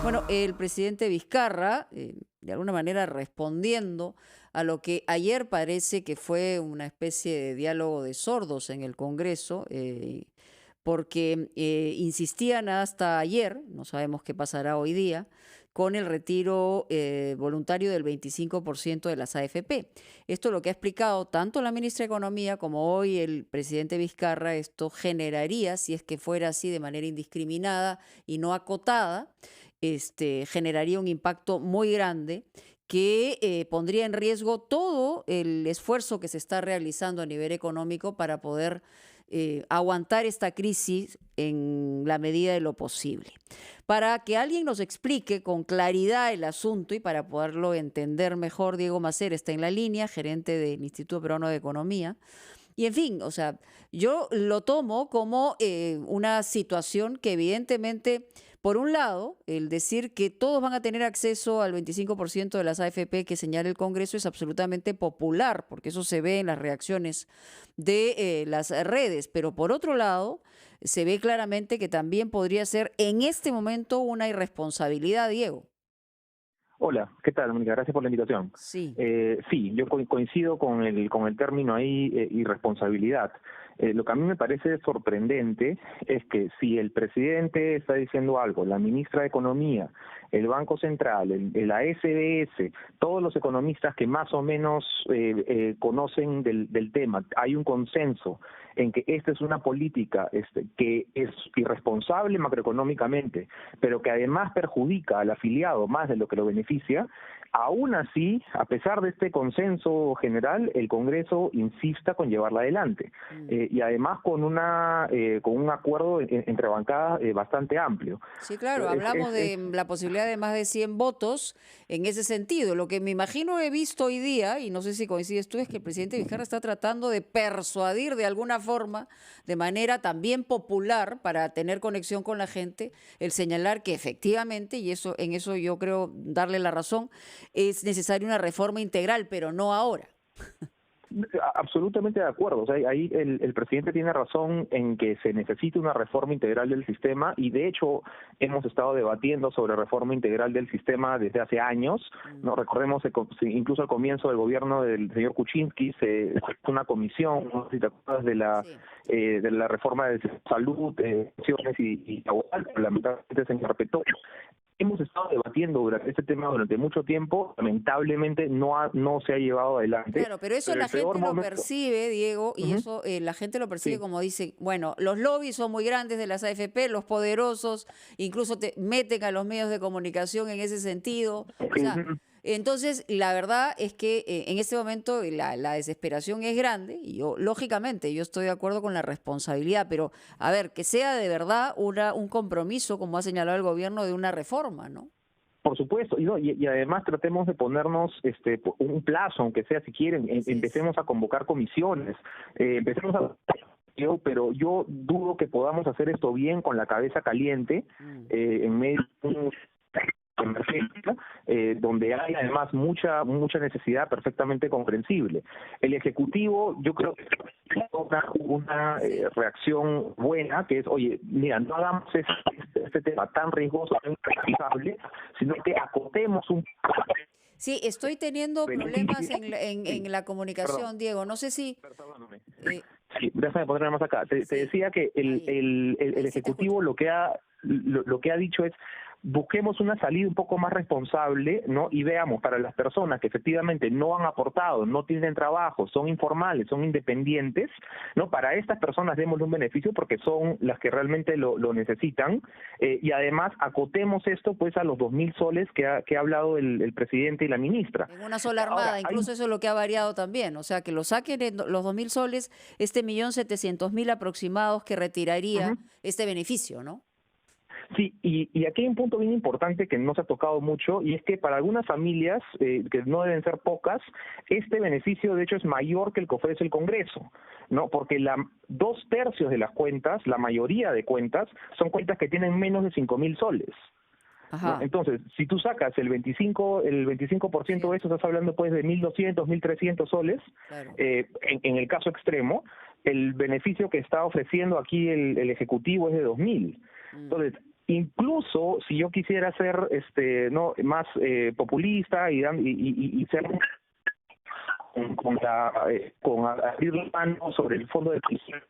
Bueno, el presidente Vizcarra, de alguna manera respondiendo a lo que ayer parece que fue una especie de diálogo de sordos en el Congreso, porque insistían hasta ayer, no sabemos qué pasará hoy día, con el retiro voluntario del 25% de las AFP. Esto lo que ha explicado tanto la ministra de Economía como hoy el presidente Vizcarra, esto generaría, si es que fuera así de manera indiscriminada y no acotada, generaría un impacto muy grande que pondría en riesgo todo el esfuerzo que se está realizando a nivel económico para poder aguantar esta crisis en la medida de lo posible. Para que alguien nos explique con claridad el asunto y para poderlo entender mejor, Diego Macer está en la línea, gerente del Instituto Peruano de Economía. Y en fin, o sea, yo lo tomo como una situación que evidentemente, por un lado, el decir que todos van a tener acceso al 25% de las AFP que señala el Congreso es absolutamente popular, porque eso se ve en las reacciones de las redes. Pero por otro lado, se ve claramente que también podría ser en este momento una irresponsabilidad, Diego. Hola, ¿qué tal, Mónica? Gracias por la invitación. Sí. Sí, yo coincido con el término ahí, irresponsabilidad. Lo que a mí me parece sorprendente es que si el presidente está diciendo algo, la ministra de Economía, el Banco Central, la SBS, todos los economistas que más o menos conocen del tema, hay un consenso en que esta es una política que es irresponsable macroeconómicamente, pero que además perjudica al afiliado más de lo que lo beneficia. Aún así, a pesar de este consenso general, el Congreso insista con llevarla adelante y además con un acuerdo entre bancadas bastante amplio. Sí, claro, hablamos de la posibilidad de más de 100 votos en ese sentido. Lo que me imagino he visto hoy día, y no sé si coincides tú, es que el presidente Vizcarra está tratando de persuadir de alguna forma, de manera también popular, para tener conexión con la gente, el señalar que efectivamente, y eso en eso yo creo darle la razón, es necesaria una reforma integral, pero no ahora. Absolutamente de acuerdo. O sea, ahí el presidente tiene razón en que se necesita una reforma integral del sistema y de hecho hemos estado debatiendo sobre reforma integral del sistema desde hace años. No recordemos incluso al comienzo del gobierno del señor Kuczynski se hizo una comisión, no sé si te acuerdas Sí. de la reforma de salud, pensiones y laboral, que lamentablemente se interpretó. Hemos estado debatiendo durante este tema durante mucho tiempo, lamentablemente no se ha llevado adelante, Claro, pero eso pero la el peor gente lo momento. percibe, Diego, y Ujú, eso la gente lo percibe sí. como dice, bueno, los lobbies son muy grandes de las AFP, los poderosos, incluso te meten a los medios de comunicación en ese sentido. O sea, Ujú. entonces la verdad es que en este momento la desesperación es grande y yo, lógicamente, yo estoy de acuerdo con la responsabilidad, pero a ver, que sea de verdad un compromiso, como ha señalado el gobierno, de una reforma, ¿no? Por supuesto, y además tratemos de ponernos un plazo, aunque sea si quieren, Así es. empecemos a convocar comisiones, empecemos a pero yo dudo que podamos hacer esto bien con la cabeza caliente Mm. en medio de una emergencia, donde hay además mucha necesidad perfectamente comprensible. El Ejecutivo, yo creo que una Sí. reacción buena, que es, oye, mira, no hagamos este tema tan riesgoso, tan irresponsable, sino que acotemos un Sí, estoy teniendo problemas beneficio. Sí, en la perdón, comunicación, Diego. No sé si... perdóname. eh, Sí, déjame ponerme más acá. Te sí, decía que ahí, el ahí sí te escucho. Ejecutivo lo que ha dicho es busquemos una salida un poco más responsable, ¿no? Y veamos para las personas que efectivamente no han aportado, no tienen trabajo, son informales, son independientes, ¿no? Para estas personas démosle un beneficio porque son las que realmente lo necesitan y además acotemos esto pues a los 2.000 soles que ha hablado el presidente y la ministra. En una sola Ahora, armada, incluso eso es lo que ha variado también. O sea, que lo saquen en los 2.000 soles, este 1.700.000 aproximados que retiraría ujú. este beneficio, ¿no? Sí, y aquí hay un punto bien importante que no se ha tocado mucho, y es que para algunas familias, que no deben ser pocas, este beneficio de hecho es mayor que el que ofrece el Congreso, ¿no? Porque 2/3 de las cuentas, la mayoría de cuentas, son cuentas que tienen menos de 5.000 soles. ¿No? Ajá, Entonces, si tú sacas el 25% de eso, estás hablando pues de 1.200, 1.300 soles, claro. en el caso extremo, el beneficio que está ofreciendo aquí el Ejecutivo es de 2.000. Mm. Entonces, incluso si yo quisiera ser no más populista y ser con abrir la mano sobre el fondo de pensión.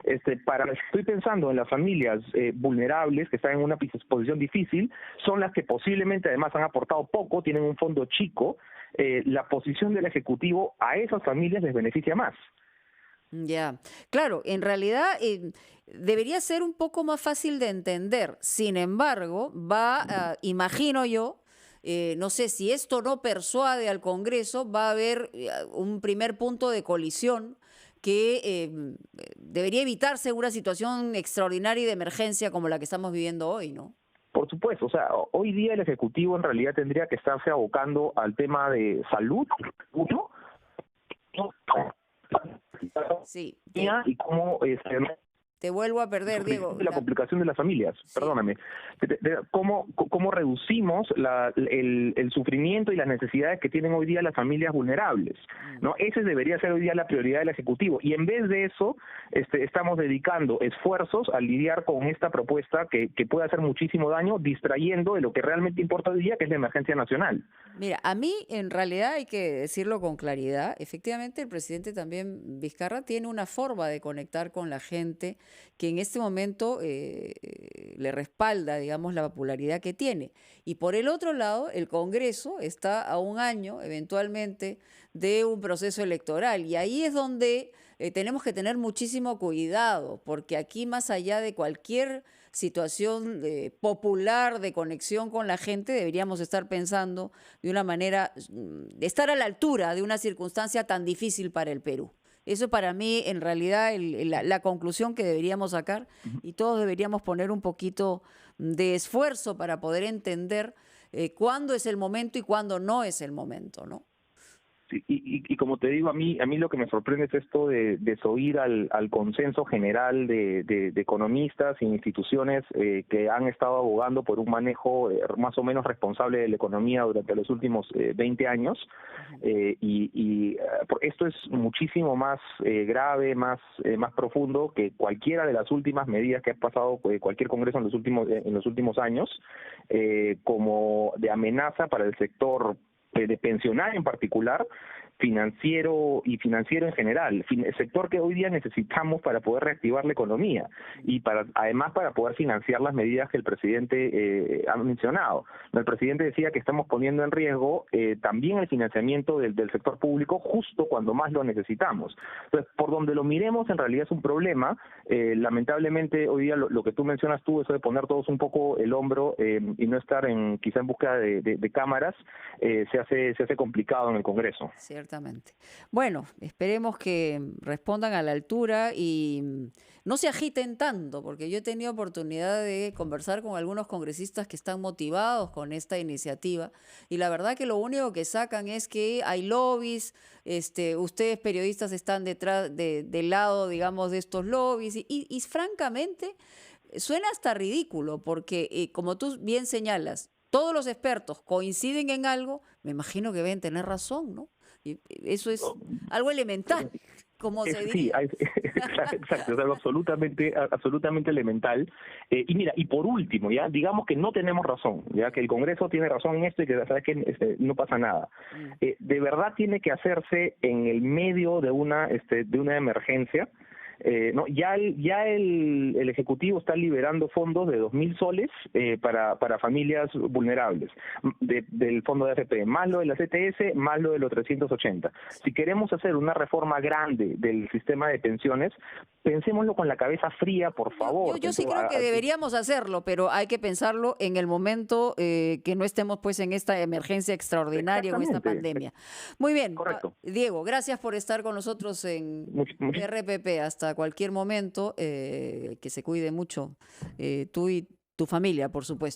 Estoy pensando en las familias vulnerables que están en una posición difícil, son las que posiblemente además han aportado poco, tienen un fondo chico. La posición del Ejecutivo a esas familias les beneficia más. Ya, claro, en realidad debería ser un poco más fácil de entender. Sin embargo, imagino yo, no sé si esto no persuade al Congreso, va a haber un primer punto de colisión que debería evitarse una situación extraordinaria y de emergencia como la que estamos viviendo hoy, ¿no? Por supuesto, o sea, hoy día el Ejecutivo en realidad tendría que estarse abocando al tema de salud, ¿no? Sí, Y cómo te vuelvo a perder, Diego. la complicación de las familias, Sí. perdóname, cómo reducimos el sufrimiento y las necesidades que tienen hoy día las familias vulnerables, ¿no? Ese debería ser hoy día la prioridad del Ejecutivo, y en vez de eso estamos dedicando esfuerzos a lidiar con esta propuesta que puede hacer muchísimo daño, distrayendo de lo que realmente importa hoy día, que es la emergencia nacional. Mira, a mí en realidad hay que decirlo con claridad, efectivamente el presidente también Vizcarra tiene una forma de conectar con la gente que en este momento le respalda, digamos, la popularidad que tiene. Y por el otro lado, el Congreso está a un año, eventualmente, de un proceso electoral. Y ahí es donde tenemos que tener muchísimo cuidado, porque aquí, más allá de cualquier situación popular de conexión con la gente, deberíamos estar pensando de una manera, estar a la altura de una circunstancia tan difícil para el Perú. Eso para mí, en realidad, la conclusión que deberíamos sacar, y todos deberíamos poner un poquito de esfuerzo para poder entender cuándo es el momento y cuándo no es el momento, ¿no? Sí, y como te digo, a mí lo que me sorprende es esto de desoír al consenso general de economistas e instituciones que han estado abogando por un manejo más o menos responsable de la economía durante los últimos 20 años. Esto es muchísimo más grave, más profundo que cualquiera de las últimas medidas que ha pasado cualquier congreso en los últimos años, como de amenaza para el sector de pensionar en particular, financiero en general, el sector que hoy día necesitamos para poder reactivar la economía y además para poder financiar las medidas que el presidente ha mencionado. El presidente decía que estamos poniendo en riesgo también el financiamiento del sector público justo cuando más lo necesitamos. Entonces, por donde lo miremos, en realidad es un problema. Lamentablemente, hoy día lo que tú mencionas eso de poner todos un poco el hombro y no estar quizá en búsqueda de cámaras, se hace complicado en el Congreso. Ciertamente. Bueno, esperemos que respondan a la altura y no se agiten tanto, porque yo he tenido oportunidad de conversar con algunos congresistas que están motivados con esta iniciativa y la verdad que lo único que sacan es que hay lobbies, ustedes periodistas están detrás del lado, digamos, de estos lobbies y francamente suena hasta ridículo, porque como tú bien señalas, todos los expertos coinciden en algo, me imagino que deben tener razón, ¿no? Y eso es algo elemental, como se Sí, diría. exacto, es algo absolutamente elemental. Y mira, y por último, ya digamos que no tenemos razón, ya que el Congreso tiene razón en esto y que sabes que no pasa nada. De verdad tiene que hacerse en el medio de una emergencia. No, ya el Ejecutivo está liberando fondos de 2.000 soles para familias vulnerables, del fondo de AFP, más lo de la CTS, más lo de los 380. Si queremos hacer una reforma grande del sistema de pensiones, pensémoslo con la cabeza fría, por favor. Yo sí creo que deberíamos hacerlo, pero hay que pensarlo en el momento que no estemos pues en esta emergencia extraordinaria o en esta pandemia. Muy bien, correcto. Diego, gracias por estar con nosotros en RPP. Hasta cualquier momento, que se cuide mucho tú y tu familia, por supuesto.